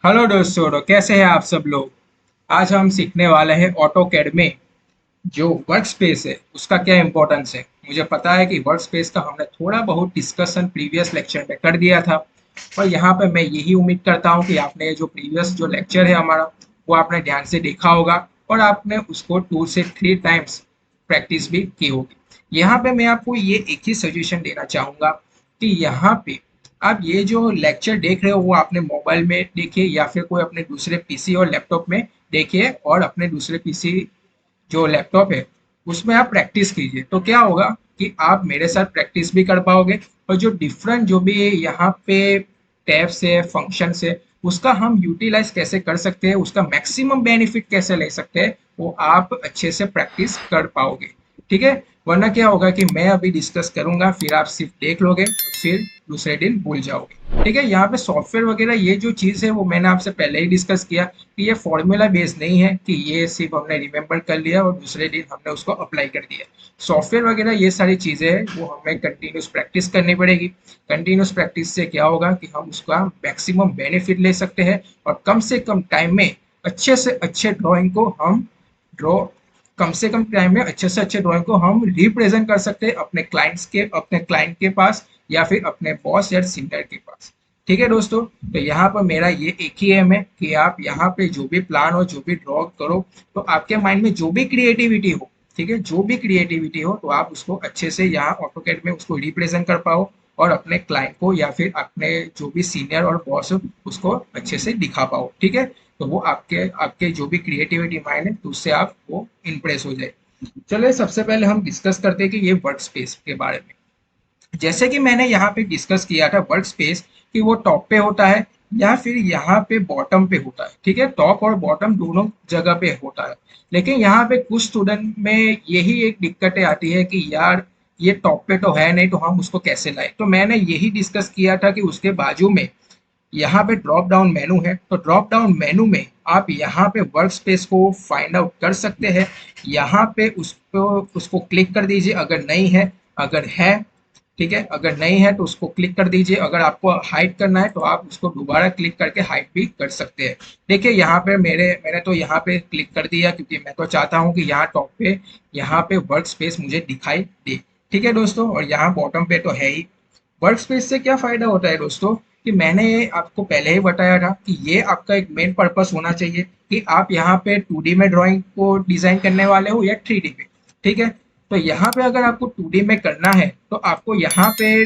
Hello दोस्तों, तो कैसे हैं आप सब लोग। आज हम सीखने वाले हैं ऑटोकैड में जो वर्क स्पेस है उसका क्या इंपॉर्टेंस है। मुझे पता है कि वर्क स्पेस का हमने थोड़ा बहुत डिस्कशन प्रीवियस लेक्चर में कर दिया था, और यहाँ पे मैं यही उम्मीद करता हूँ कि आपने जो प्रीवियस जो लेक्चर है हमारा वो आपने ध्यान से देखा होगा और आपने उसको 2 से 3 टाइम्स प्रैक्टिस भी की होगी। यहाँ पे मैं आपको ये एक ही सजेशन देना चाहूँगा कि यहाँ पे आप ये जो लेक्चर देख रहे हो वो आपने मोबाइल में देखिए या फिर कोई अपने दूसरे पीसी और लैपटॉप में देखिए, और अपने दूसरे पीसी जो लैपटॉप है उसमें आप प्रैक्टिस कीजिए। तो क्या होगा कि आप मेरे साथ प्रैक्टिस भी कर पाओगे, और जो डिफरेंट जो भी यहाँ पे टैब्स है, फंक्शंस है, उसका हम यूटिलाइज कैसे कर सकते हैं, उसका मैक्सिमम बेनिफिट कैसे ले सकते हैं, वो आप अच्छे से प्रैक्टिस कर पाओगे। ठीक है। वरना क्या होगा कि मैं अभी डिस्कस करूंगा, फिर आप सिर्फ देख लोगे, फिर दूसरे दिन भूल जाओगे। ठीक है। यहाँ पे सॉफ्टवेयर वगैरह ये जो चीज़ है वो मैंने आपसे पहले ही डिस्कस किया कि ये फॉर्मूला बेस्ड नहीं है कि ये सिर्फ हमने रिमेंबर कर लिया और दूसरे दिन हमने उसको अप्लाई कर दिया। सॉफ्टवेयर वगैरह ये सारी चीज़ें हैं वो हमें कंटिन्यूस प्रैक्टिस करनी पड़ेगी। कंटिन्यूस प्रैक्टिस से क्या होगा कि हम उसका मैक्सिमम बेनिफिट ले सकते हैं, और कम से कम टाइम में अच्छे से अच्छे ड्राइंग को हम ड्रॉ कम से कम टाइम में अच्छे से अच्छे ड्राइंग को हम रिप्रेजेंट कर सकते हैं अपने क्लाइंट के पास या फिर अपने बॉस या सीनियर के पास। ठीक है दोस्तों। तो यहाँ पर मेरा ये एक ही एम है कि आप यहाँ पे जो भी प्लान हो, जो भी ड्रॉ करो, तो आपके माइंड में जो भी क्रिएटिविटी हो, ठीक है, जो भी क्रिएटिविटी हो, तो आप उसको अच्छे से यहाँ ऑटोकैड में उसको रिप्रेजेंट कर पाओ, और अपने क्लाइंट को या फिर अपने जो भी सीनियर और बॉस हो उसको अच्छे से दिखा पाओ। ठीक है। तो वो आपके आपके जो भी क्रिएटिविटी माइंड है तो उससे आप वो इम्प्रेस हो जाए। चलिए सबसे पहले हम डिस्कस करते हैं कि ये वर्क स्पेस के बारे में। जैसे कि मैंने यहाँ पे डिस्कस किया था वर्क स्पेस कि वो टॉप पे होता है या फिर यहाँ पे बॉटम पे होता है। ठीक है। टॉप और बॉटम दोनों जगह पे होता है। लेकिन यहाँ पे कुछ स्टूडेंट में यही एक दिक्कतें आती है कि यार ये टॉप पे तो है नहीं, तो हम उसको कैसे लाए। तो मैंने यही डिस्कस किया था कि उसके बाजू में यहाँ पे ड्रॉप डाउन मेनू है, तो ड्रॉप डाउन मेनू में आप यहाँ पे वर्क स्पेस को फाइंड आउट कर सकते हैं। यहाँ पे उसको क्लिक कर दीजिए अगर नहीं है। अगर है, ठीक है, अगर नहीं है तो उसको क्लिक कर दीजिए। अगर आपको हाइड करना है तो आप उसको दोबारा क्लिक करके हाइड भी कर सकते हैं। देखिए यहाँ पे मैंने तो यहाँ पे क्लिक कर दिया क्योंकि मैं तो चाहता हूँ कि यहाँ टॉप पे यहाँ पे वर्क स्पेस मुझे दिखाई दे। ठीक है दोस्तों। और यहाँ बॉटम पे तो है ही। वर्क स्पेस से क्या फायदा होता है दोस्तों कि मैंने आपको पहले ही बताया था कि ये आपका एक मेन पर्पस होना चाहिए कि आप यहाँ पे 2D में ड्राइंग को डिजाइन करने वाले हो या 3D में। ठीक है। तो यहाँ पे अगर आपको 2D में करना है तो आपको यहाँ पे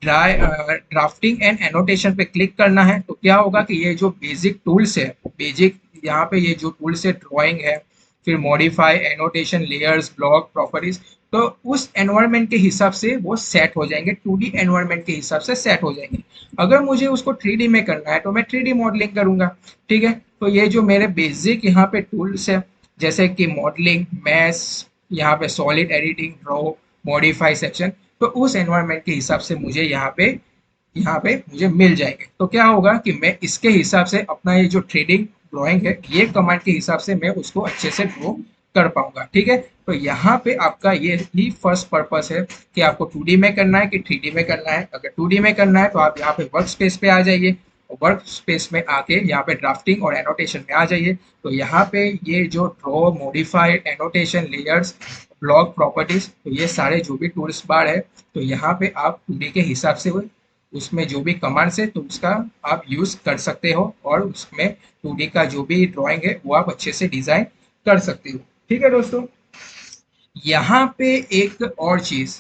ड्राफ्टिंग एंड एनोटेशन पे क्लिक करना है। तो क्या होगा कि ये जो बेसिक टूल्स है, बेसिक यहाँ पे ये जो टूल्स है ड्राइंग है, फिर modify, annotation, layers, block, properties, तो उस एनवायरनमेंट के हिसाब से वो सेट हो जाएंगे, 2D एनवायरनमेंट के हिसाब से सेट हो जाएंगे। अगर मुझे उसको 3D में करना है तो मैं 3D मॉडलिंग करूंगा। ठीक है। तो ये जो मेरे बेसिक यहाँ पे टूल्स है जैसे कि मॉडलिंग, मैथ्स, यहाँ पे solid editing, draw, modify section, तो उस एनवायरनमेंट के हिसाब से मुझे यहाँ पे मुझे मिल जाएंगे। तो क्या होगा कि मैं इसके हिसाब से अपना ये जो ट्रेडिंग ड्राइंग है ये कमांड के हिसाब से मैं उसको अच्छे से ड्रॉ कर पाऊंगा। ठीक है। तो यहाँ पे आपका ये ही फर्स्ट पर्पस है कि आपको 2D में करना है कि 3D में करना है। अगर 2D में करना है तो आप यहाँ पे वर्क स्पेस पे आ जाइए, और वर्क स्पेस में आके यहाँ पे ड्राफ्टिंग और एनोटेशन में आ जाइए। तो यहाँ पे ये जो draw, modified, annotation, layers, block, properties, तो ये सारे जो भी टूल्स बार है, तो यहाँ पे आप 2D के हिसाब से उसमें जो भी कमांड्स है तो उसका आप यूज कर सकते हो, और उसमें 2D का जो भी ड्राइंग है वो आप अच्छे से डिजाइन कर सकते हो। ठीक है दोस्तों। यहाँ पे एक और चीज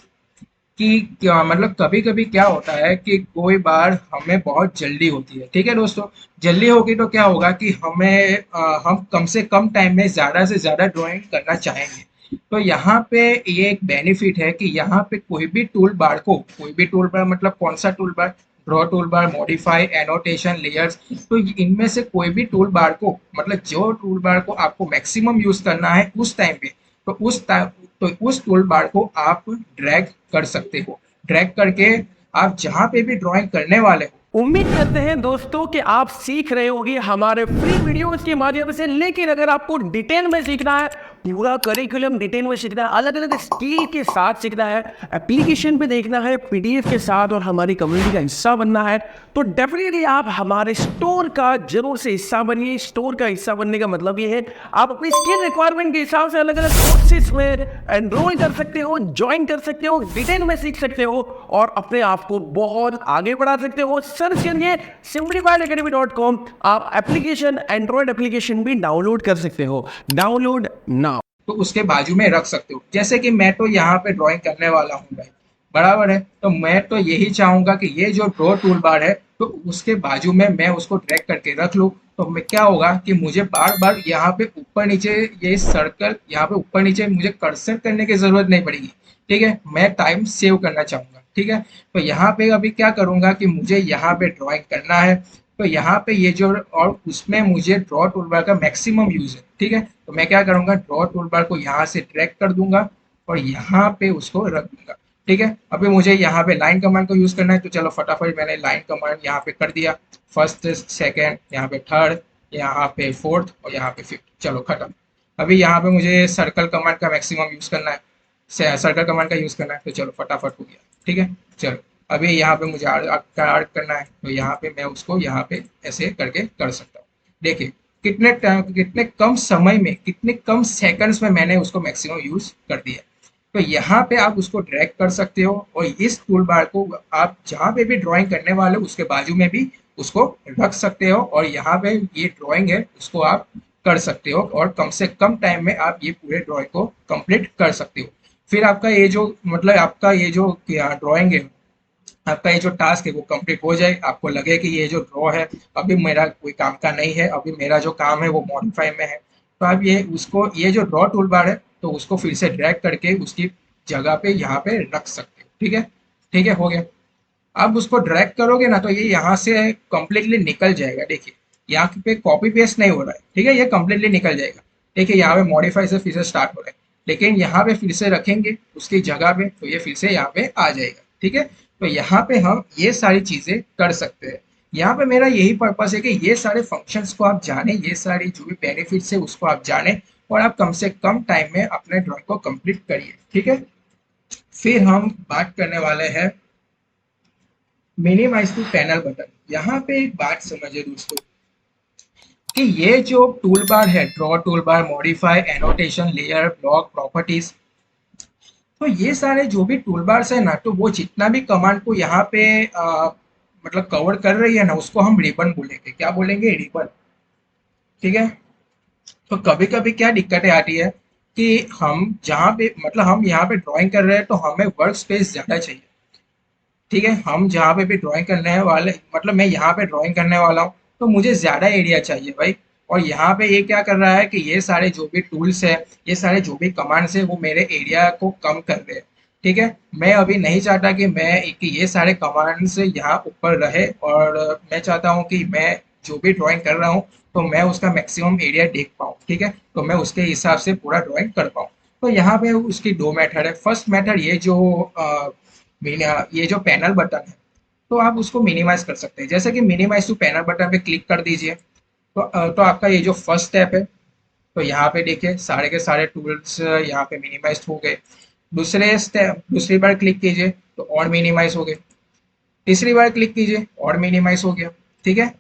कि क्या मतलब कभी कभी क्या होता है कि कोई बार हमें बहुत जल्दी होती है। ठीक है दोस्तों। जल्दी होगी तो क्या होगा कि हम कम से कम टाइम में ज्यादा से ज्यादा ड्राइंग करना चाहेंगे। तो यहाँ पे ये एक बेनिफिट है कि यहाँ पे कोई भी टूल बार मतलब कौन सा tool bar, draw tool bar, modify, annotation, layers, तो इनमें से कोई भी टूल बार को मतलब जो टूल बार को आपको मैक्सिमम यूज करना है उस टाइम पे, तो उस टूल बार को आप ड्रैग कर सकते हो। ड्रैग करके आप जहां पे भी ड्राइंग करने वाले हो। उम्मीद करते हैं दोस्तों कि आप सीख रहे होंगे हमारे फ्री वीडियोस के माध्यम से। लेकिन अगर आपको डिटेल में सीखना है, पूरा करिकुलम डिटेल में सीखना है, अलग अलग स्किल के साथ सीखना है, एप्लीकेशन पे देखना है, पीडीएफ के साथ और हमारी कम्युनिटी का हिस्सा बनना है, तो डेफिनेटली आप हमारे स्टोर का जरूर से हिस्सा बनिए। स्टोर का हिस्सा बनने का मतलब ये है आप अपनी स्किल रिक्वायरमेंट के हिसाब से अलग अलग कोर्सेज में एनरोल कर सकते हो, ज्वाइन कर सकते हो, डिटेल में सीख सकते हो और अपने आप को बहुत आगे बढ़ा सकते हो। सर्च करिए simplifiedacademy.com। आप एप्लीकेशन, एंड्रॉयड एप्लीकेशन भी डाउनलोड कर सकते हो। Download now. तो उसके बाजू में रख सकते हो। जैसे कि मैं तो यहाँ पे ड्राइंग करने वाला हूँ भाई, बराबर है, तो मैं तो यही चाहूंगा कि ये जो ड्रॉ टूल बार है तो उसके बाजू में मैं उसको ड्रैग करके रख लूँ। तो मैं क्या होगा कि मुझे बार बार यहाँ पे ऊपर नीचे ये सर्कल, यहाँ पे ऊपर नीचे मुझे कर्सर करने की जरूरत नहीं पड़ेगी। ठीक है, मैं टाइम सेव करना चाहूंगा। ठीक है, तो यहाँ पे अभी क्या करूंगा कि मुझे यहाँ पे ड्राइंग करना है, तो यहाँ पे ये जो, और उसमें मुझे ड्रॉ टूलबार का मैक्सिमम यूज है। ठीक है, तो मैं क्या करूंगा, ड्रॉ टूलबार को यहाँ से ड्रैग कर दूंगा और यहाँ पे उसको रख दूंगा। ठीक है, अभी मुझे यहाँ पे लाइन कमांड को यूज करना है, तो चलो फटाफट मैंने लाइन कमांड यहाँ पे कर दिया। फर्स्ट, सेकेंड, यहाँ पे थर्ड, यहाँ पे फोर्थ और यहाँ पे फिफ्थ, चलो खत्म। अभी यहाँ पे मुझे सर्कल कमांड का मैक्सिमम यूज करना है, सर्कल कमांड का यूज करना है, तो चलो फटाफट हो गया। ठीक है, चलो अभी यहाँ पे मुझे आर्ट करना है, तो यहाँ पे मैं उसको यहाँ पे ऐसे करके कर सकता हूँ। देखिए कितने टाइम, कितने कम समय में, कितने कम सेकंड्स में मैंने उसको मैक्सिमम यूज कर दिया। तो यहाँ पे आप उसको ड्रैग कर सकते हो और इस टूल बार को आप जहाँ पे भी ड्राइंग करने वाले हो उसके बाजू में भी उसको रख सकते हो और यहाँ पे ये ड्राइंग है उसको आप कर सकते हो और कम से कम टाइम में आप ये पूरे ड्राइंग को कंप्लीट कर सकते हो। फिर आपका ये जो, मतलब आपका ये जो ड्राइंग है, आपका ये जो टास्क है वो कंप्लीट हो जाए, आपको लगे कि ये जो ड्रॉ है अभी मेरा कोई काम का नहीं है, अभी मेरा जो काम है वो मॉडिफाई में है, तो आप ये उसको, ये जो ड्रॉ टूल बार है तो उसको फिर से ड्रैग करके उसकी जगह पे यहाँ पे रख सकते हो। ठीक है, ठीक है, हो गया। अब उसको ड्रैग करोगे ना तो ये यहाँ से कंप्लीटली निकल जाएगा। देखिए यहाँ पे कॉपी पेस्ट नहीं हो रहा है। ठीक है, ये कंप्लीटली निकल जाएगा। देखिए यहाँ पे मॉडिफाई से फिर से स्टार्ट हो रहा है, लेकिन यहाँ पे फिर से रखेंगे उसकी जगह पे तो ये फिर से यहाँ पे आ जाएगा। ठीक है, तो यहाँ पे हम ये सारी चीजें कर सकते हैं। यहाँ पे मेरा यही पर्पस है कि ये सारे फंक्शंस को आप जाने, ये सारी जो भी बेनिफिट्स है उसको आप जाने और आप कम से कम टाइम में अपने ड्राइंग को कंप्लीट करिए। ठीक है, फिर हम बात करने वाले हैं मिनिमाइज टू पैनल बटन। यहाँ पे एक बात समझिए दोस्तों कि ये जो टूल बार है, draw tool bar, modify, annotation, layer, block, properties, तो ये सारे जो भी टूल बार्स है ना, तो वो जितना भी कमांड को यहाँ पे मतलब कवर कर रही है ना, उसको हम रिबन बोलेंगे। क्या बोलेंगे? रिबन। ठीक है, तो कभी कभी क्या दिक्कतें आती है कि हम जहाँ पे, मतलब हम यहाँ पे ड्राइंग कर रहे हैं तो हमें वर्क स्पेस ज्यादा चाहिए। ठीक है, हम जहाँ पे भी ड्राइंग करने वाले, मतलब मैं यहाँ पे ड्राइंग करने वाला हूँ तो मुझे ज्यादा एरिया चाहिए भाई। और यहाँ पे ये क्या कर रहा है कि ये सारे जो भी टूल्स है, ये सारे जो भी कमांड्स है वो मेरे एरिया को कम कर रहे हैं। ठीक है, मैं अभी नहीं चाहता कि ये सारे कमांड्स यहाँ ऊपर रहे और मैं चाहता हूँ कि मैं जो भी ड्राइंग कर रहा हूँ तो मैं उसका मैक्सिमम एरिया देख पाऊँ। ठीक है, तो मैं उसके हिसाब से पूरा ड्राइंग कर पाऊँ। तो यहाँ पे उसकी दो मेथड है। फर्स्ट मेथड, ये जो पैनल बटन है तो आप उसको मिनिमाइज कर सकते हैं। जैसे कि मिनिमाइज टू पैनल बटन पे क्लिक कर दीजिए तो आपका ये जो फर्स्ट स्टेप है, तो यहाँ पे देखिए सारे के सारे टूल्स यहाँ पे मिनिमाइज हो गए। दूसरे स्टेप, दूसरी बार क्लिक कीजिए तो और मिनिमाइज हो गए। तीसरी बार क्लिक कीजिए और मिनिमाइज हो गया। ठीक है,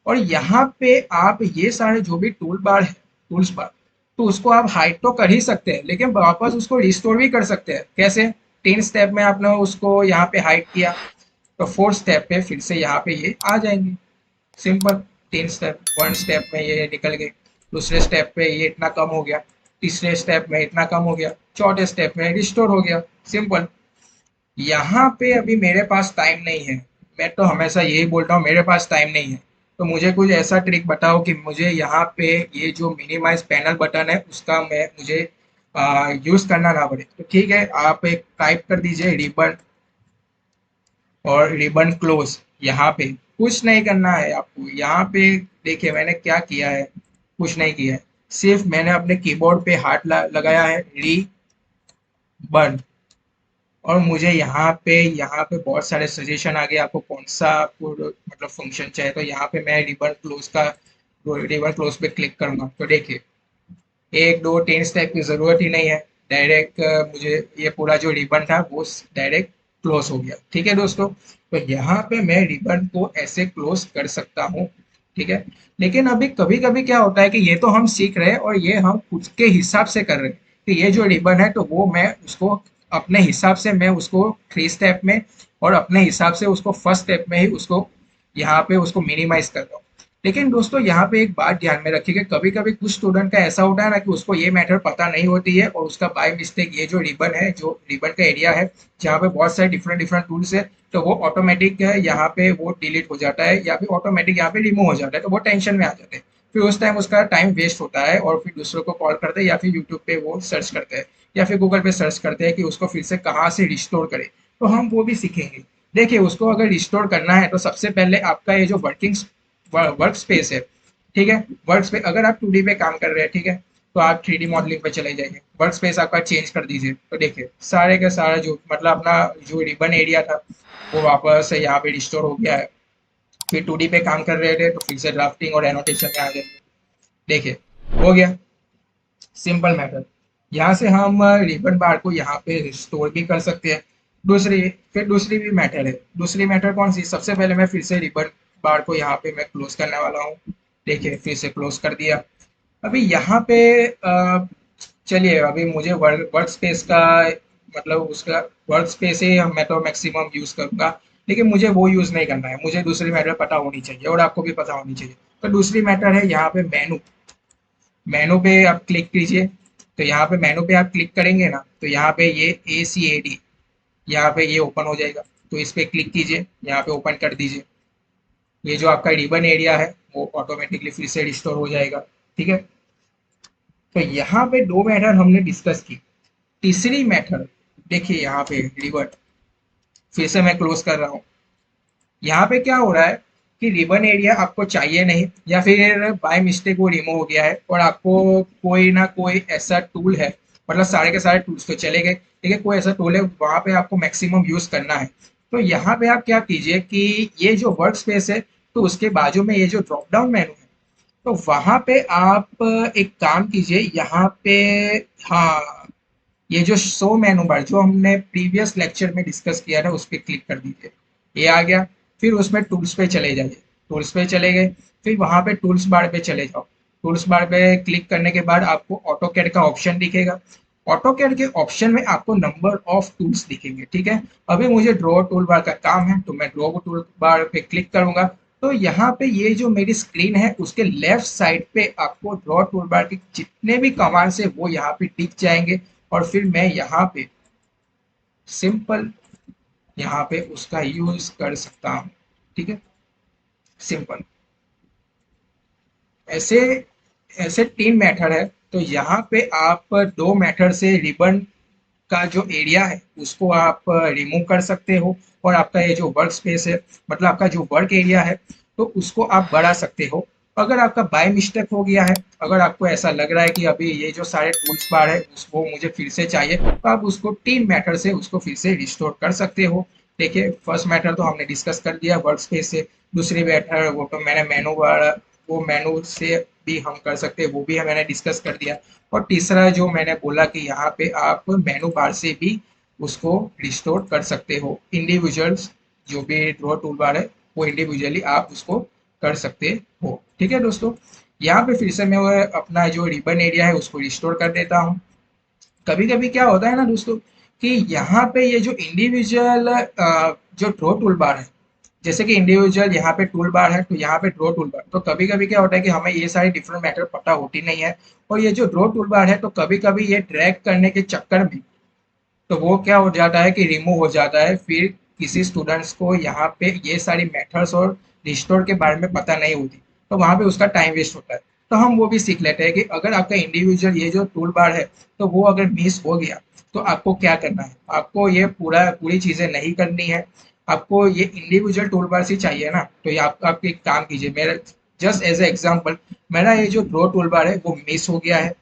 और यहाँ पे आप ये सारे जो भी टूल बार है, टूल्स बार, तो उसको आप हाइड तो कर ही सकते हैं लेकिन वापस उसको रिस्टोर भी कर सकते हैं। कैसे? 3 स्टेप में आपने उसको यहाँ पे हाइड किया तो 4 स्टेप पे फिर से यहाँ पे ये आ जाएंगे। सिंपल। 3 स्टेप, 1 स्टेप में ये निकल गए, दूसरे स्टेप पे ये इतना कम हो गया, तीसरे स्टेप में इतना कम हो गया, चौथे स्टेप में रिस्टोर हो गया। सिंपल। यहाँ पे अभी मेरे पास टाइम नहीं है, मैं तो हमेशा यही बोलता हूँ मेरे पास टाइम नहीं है, तो मुझे कुछ ऐसा ट्रिक बताओ कि मुझे यहाँ पे ये जो मिनिमाइज पैनल बटन है उसका मुझे यूज करना ना पड़े। तो ठीक है, आप एक टाइप कर दीजिए रिबन और रिबन क्लोज। यहाँ पे कुछ नहीं करना है आपको। यहाँ पे देखिए मैंने क्या किया है, कुछ नहीं किया है, सिर्फ मैंने अपने कीबोर्ड पे हाथ लगाया है, री बन, और मुझे यहाँ पे बहुत सारे सजेशन आ गए आपको कौन सा आपको मतलब फंक्शन चाहिए। तो यहाँ पे मैं रिबन क्लोज पे क्लिक करूंगा तो देखिए एक दो 10 स्टेप की ज़रूरत ही नहीं है। डायरेक्ट मुझे ये पूरा जो रिबन था वो डायरेक्ट क्लोज हो गया। ठीक है दोस्तों, तो यहाँ पे मैं रिबन को ऐसे क्लोज कर सकता हूँ। ठीक है, लेकिन अभी कभी कभी क्या होता है कि ये तो हम सीख रहे हैं और ये हम खुद के हिसाब से कर रहे हैं कि ये जो रिबन है तो वो मैं उसको अपने हिसाब से मैं उसको 3 स्टेप में और अपने हिसाब से उसको फर्स्ट स्टेप में ही उसको यहाँ पे उसको मिनिमाइज कर रहा हूँ। लेकिन दोस्तों यहाँ पे एक बात ध्यान में रखिए कि कभी कभी कुछ स्टूडेंट का ऐसा होता है ना कि उसको ये मैटर पता नहीं होती है और उसका बाय मिस्टेक ये जो रिबन है, जो रिबन का एरिया है जहाँ पे बहुत सारे डिफरेंट डिफरेंट टूल्स है, तो वो ऑटोमेटिक यहाँ पे वो डिलीट हो जाता है या फिर ऑटोमेटिक यहाँ पे रिमूव हो जाता है, तो वो टेंशन में आ जाते हैं। फिर उस टाइम उसका टाइम वेस्ट होता है और फिर दूसरों को कॉल करते हैं या फिर यूट्यूब पे वो सर्च करते हैं या फिर गूगल पे सर्च करते हैं कि उसको फिर से कहाँ से रिस्टोर करें। तो हम वो भी सीखेंगे। देखिए, उसको अगर रिस्टोर करना है तो सबसे पहले आपका ये जो वर्क स्पेस है, ठीक है, वर्क स्पेस अगर आप 2D पे काम कर रहे हैं, ठीक है, तो आप 3D मॉडलिंग पे चले जाइए, वर्क स्पेस आपका चेंज कर दीजिए। तो देखिए सारे का सारा जो मतलब अपना जो रिबन एरिया था वो वापस से यहाँ पे रिस्टोर हो गया है। फिर 2D पे काम कर रहे थे तो फिर से ड्राफ्टिंग और एनोटेशन में आ जाएंगे। देखिए, हो गया, सिंपल मैथड। यहाँ से हम रिबन बार को यहाँ पे रिस्टोर भी कर सकते हैं। दूसरी फिर दूसरी भी मैथड है। दूसरी मैथड कौन सी? सबसे पहले मैं फिर से रिबन बार को यहाँ पे मैं क्लोज करने वाला हूँ। देखिए फिर से क्लोज कर दिया। अभी यहाँ पे चलिए, अभी मुझे वर्क स्पेस का मतलब उसका वर्क स्पेस ही मैं तो मैक्सिमम यूज करूंगा, लेकिन मुझे वो यूज नहीं करना है, मुझे दूसरी मैथड पता होनी चाहिए और आपको भी पता होनी चाहिए। तो दूसरी मैथड है यहाँ पे मेनू। मेनू पे आप क्लिक कीजिए। तो यहाँ पे मेनू पे आप क्लिक करेंगे ना तो यहाँ पे ये ACAD यहाँ पे ये ओपन हो जाएगा। तो इस पे क्लिक कीजिए, यहाँ पे ओपन कर दीजिए। ये जो आपका रिबन एरिया है वो ऑटोमेटिकली फिर से रिस्टोर हो जाएगा। ठीक है, तो यहाँ पे दो मेथड हमने डिस्कस की। तीसरी मेथड देखिए, यहाँ पे रिबन फिर से मैं क्लोज कर रहा हूँ। यहाँ पे क्या हो रहा है कि रिबन एरिया आपको चाहिए नहीं या फिर बाय मिस्टेक वो रिमूव हो गया है और आपको कोई ना कोई ऐसा टूल है, मतलब सारे के सारे टूल्स तो चले गए, ठीक है, कोई ऐसा टूल है वहां पे आपको मैक्सिमम यूज करना है। तो यहाँ पे आप क्या कीजिए कि ये जो वर्क स्पेस है तो उसके बाजू में ये जो ड्रॉप डाउन मेनू है, तो वहां पे आप एक काम कीजिए, यहाँ पे, हाँ, ये जो शो मेनू बार जो हमने प्रीवियस लेक्चर में डिस्कस किया था उस पर क्लिक कर दीजिए। ये आ गया। फिर उसमें टूल्स पे चले जाइए। टूल्स पे चले गए, फिर वहां पे टूल्स बार पे चले जाओ। टूल्स बार पे क्लिक करने के बाद आपको ऑटो कैड का ऑप्शन दिखेगा। ऑटो कैड के ऑप्शन में आपको नंबर ऑफ टूल्स दिखेंगे। ठीक है, अभी मुझे ड्रॉ टूल बार का काम है तो मैं ड्रॉ टूल बार पे क्लिक करूंगा। तो यहाँ पे ये जो मेरी स्क्रीन है उसके लेफ्ट साइड पे आपको ड्रॉ टूल बार के जितने भी कमांड्स है वो यहाँ पे दिख जाएंगे और फिर मैं यहाँ पे सिंपल यहाँ पे उसका यूज कर सकता हूँ। ठीक है, सिंपल। ऐसे ऐसे 3 मेथड है। तो यहाँ पे आप दो मेथड से रिबन का जो एरिया है उसको आप रिमूव कर सकते हो और आपका ये जो वर्क स्पेस है, मतलब आपका जो वर्क एरिया है, तो उसको आप बढ़ा सकते हो। अगर आपका बाय मिस्टेक हो गया है, अगर आपको ऐसा लग रहा है कि अभी ये जो सारे टूल्स बार है वो मुझे फिर से चाहिए, तो आप उसको 3 मेथड से उसको फिर से रिस्टोर कर सकते हो। देखिए, फर्स्ट मेथड तो हमने डिस्कस कर दिया वर्क स्पेस से। दूसरी मेथड वो तो मैंने मेनू बार, वो मेनू से भी हम कर सकते हैं, वो भी मैंने डिस्कस कर दिया। और तीसरा जो मैंने बोला कि यहाँ पे आप मेनू बार से भी उसको रिस्टोर कर सकते हो। इंडिविजुअल्स जो भी ड्रॉ टूल बार है वो इंडिविजुअली आप उसको कर सकते हो। ठीक है दोस्तों, यहाँ पे फिर से मैं वो अपना जो रिबन एरिया है उसको रिस्टोर कर देता हूँ। कभी कभी क्या होता है ना दोस्तों कि यहाँ पे ये जो इंडिविजुअल जो ड्रॉ टूल बार है, जैसे कि इंडिविजुअल यहाँ पे टूल बार है तो यहाँ पे ड्रॉ टूल बार, तो कभी कभी क्या होता है कि हमें ये सारी डिफरेंट मेथड पता होती नहीं है और ये जो ड्रॉ टूल बार है तो कभी कभी ये ड्रैग करने के चक्कर में तो वो क्या हो जाता है कि रिमूव हो जाता है। फिर किसी स्टूडेंट्स को यहाँ पे ये सारी मेथड्स और रिस्टोर के बारे में पता नहीं होती, तो वहाँ पे उसका टाइम वेस्ट होता है। तो हम वो भी सीख लेते हैं कि अगर आपका इंडिविजुअल ये जो टूल बार है तो वो अगर मिस हो गया तो आपको क्या करना है। आपको ये पूरी चीज़ें नहीं करनी है, आपको ये इंडिविजुअल टूल बार ही चाहिए ना। तो ये आप एक काम कीजिए, मेरा जस्ट एज ए एग्जाम्पल, मेरा ये जो ड्रॉ टूल बार है वो मिस हो गया है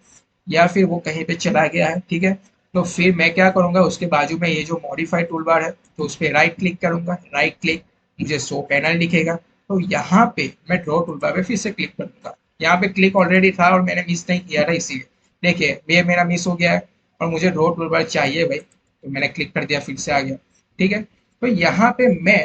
या फिर वो कहीं पे चला गया है। ठीक है, तो फिर मैं क्या करूंगा, उसके बाजू में ये जो मॉडिफाइड टूल बार है तो उस पर राइट क्लिक करूंगा। राइट क्लिक, मुझे शो पैनल दिखेगा। तो यहाँ पे मैं ड्रॉ टूल बार पे फिर से क्लिक करूंगा। यहाँ पे क्लिक ऑलरेडी था और मैंने मिस नहीं किया था इसीलिए। देखिए ये मेरा मिस हो गया है और मुझे रो टूलबार चाहिए भाई, तो मैंने क्लिक कर दिया, फिर से आ गया। ठीक है, तो यहाँ पे मैं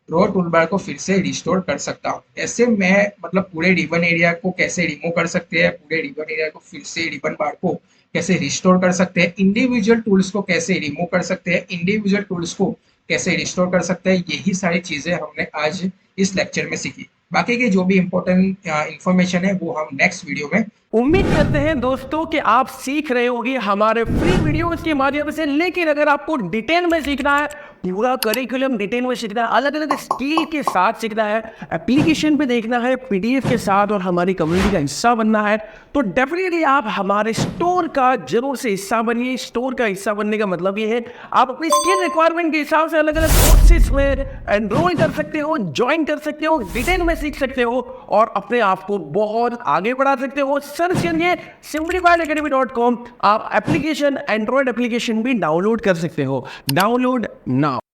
रो टूलबार को फिर से रिस्टोर कर सकता हूँ। ऐसे मैं मतलब पूरे रिबन एरिया को कैसे रिमूव कर सकते हैं, पूरे रिबन एरिया को फिर से रिबन बार को कैसे रिस्टोर कर सकते हैं, इंडिविजुअल टूल्स को कैसे रिमूव कर सकते हैं, इंडिविजुअल टूल्स को कैसे रिस्टोर कर सकते हैं, यही सारी चीजें हमने आज इस लेक्चर में सीखी। बाकी की जो भी इम्पोर्टेंट इंफॉर्मेशन है वो हम नेक्स्ट वीडियो में। उम्मीद करते हैं दोस्तों कि आप सीख रहे होंगे हमारे फ्री वीडियोस के माध्यम से। लेकिन अगर आपको डिटेल में सीखना है, पूरा करिकुलम डिटेल में सीखना है, अलग अलग स्किल के साथ सीखना है, एप्लीकेशन पे देखना है, पीडीएफ के साथ और हमारी कम्युनिटी का हिस्सा बनना है, तो डेफिनेटली आप हमारे स्टोर का जरूर से हिस्सा बनिए। स्टोर का हिस्सा बनने का मतलब ये है आप अपनी स्किल रिक्वायरमेंट के हिसाब से अलग अलग कोर्सेज में एनरोल कर सकते हो, ज्वाइन कर सकते हो, डिटेल में सीख सकते हो और अपने आप को बहुत आगे बढ़ा सकते हो। सर्च करिए simplifiedacademy.com। आप एप्लीकेशन, एंड्रॉयड एप्लीकेशन भी डाउनलोड कर सकते हो। Download now.